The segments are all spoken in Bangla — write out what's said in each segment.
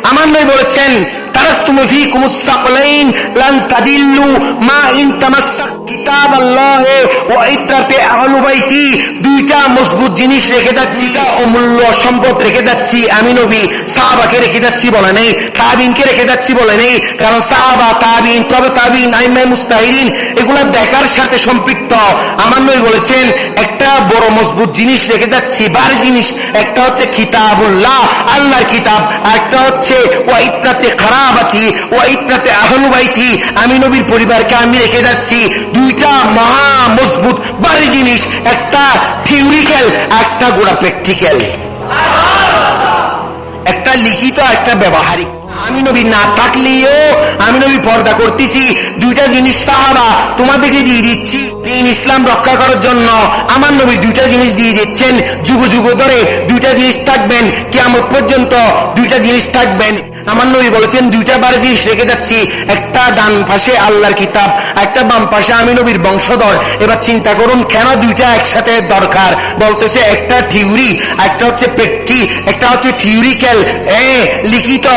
আমার নবী বলেছেন তারাকতুম ফীকুমুস সাকলাইন লান তাদিল্লু মা ইন তামাসসাক কিতাবাল্লাহি ওয়া ইত্রাতি আহলি বাইতি। দুইটা মজবুত জিনিস রেখে যাচ্ছি, অমূল্য সম্পদ রেখে যাচ্ছি আমি নবী। সাহাবাকে রেখে যাচ্ছি বলে নেই, তাবিনকে রেখে যাচ্ছি বলে নেই, কারণ সাহাবা, তাবিন, তবে তাবিন, আইম্মায়ে মুজতাহিদিন এগুলা দেখার সাথে সম্পৃক্ত। আমার নবী বলেছেন একটা বড় মজবুত জিনিস রেখে যাচ্ছি, ভারী জিনিস। একটা হচ্ছে কিতাবুল্লাহ, আল্লাহর কিতাব, আর একটা হচ্ছে ওয়া ইত্রাতি খারাবাতি ওয়া ইত্রাতি আহলি বাইতি, আমি নবীর পরিবারকে আমি রেখে যাচ্ছি। দুইটা মহা মজবুত ভারী জিনিস, একটা থিওরিক্যাল, একটা গোড়া প্র্যাকটিক্যাল, একটা লিখিত, একটা ব্যবহারিক। আমি নবী না থাকলেও আমি নবী পর্দা করতেছি। দুইটা জিনিস সাহাবা তোমাদেরকে দিয়ে দিচ্ছি দিন ইসলাম রক্ষা করার জন্য। আমার নবী দুইটা জিনিস দিয়ে দিচ্ছেন, যুগ যুগ ধরে দুইটা জিনিস থাকবেন, কিয়ামত পর্যন্ত দুইটা জিনিস থাকবেন। আমার নবী বলেছেন দুইটা বার জিনিস রেখে যাচ্ছি, একটা ডান পাশে আল্লাহর কিতাব, একটা বাম পাশে আমি নবীর বংশধর। এবার চিন্তা করুন কেন দুইটা একসাথে দরকার। বলতেছে একটা থিওরি, একটা হচ্ছে প্র্যাকটি, একটা হচ্ছে থিওরিক্যাল লিখিত,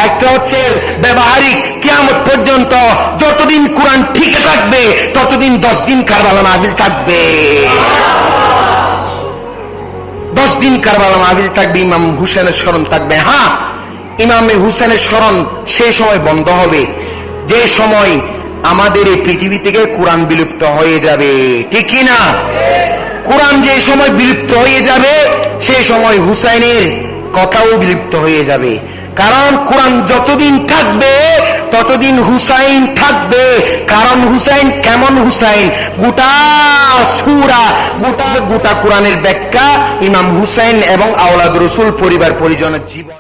একটা হচ্ছে ব্যবহারিক। কিয়ামত পর্যন্ত যতদিন কোরআন ঠিক থাকবে ততদিন 10 দিন কারবালা মাহফিল থাকবে, 10 দিন কারবালা মাহফিল থাকবে, ইমাম হুসেনের স্মরণ থাকবে। হ্যাঁ, ইমামে হুসেনের স্মরণ সেই সময় বন্ধ হবে যে সময় আমাদের এই পৃথিবী থেকে কোরআন বিলুপ্ত হয়ে যাবে, ঠিক কি না? কোরআন যে সময় বিলুপ্ত হয়ে যাবে সেই সময় হুসাইনের কথাও বিলুপ্ত হয়ে যাবে। কারণ কোরআন যতদিন থাকবে ততদিন হুসাইন থাকবে। কারণ হুসাইন কেমন হুসাইন, গোটা সূরা, গোটা কোরআনের ব্যাখ্যা ইমাম হুসাইন এবং আওলাদ রসুল পরিবার পরিজনের জীবন।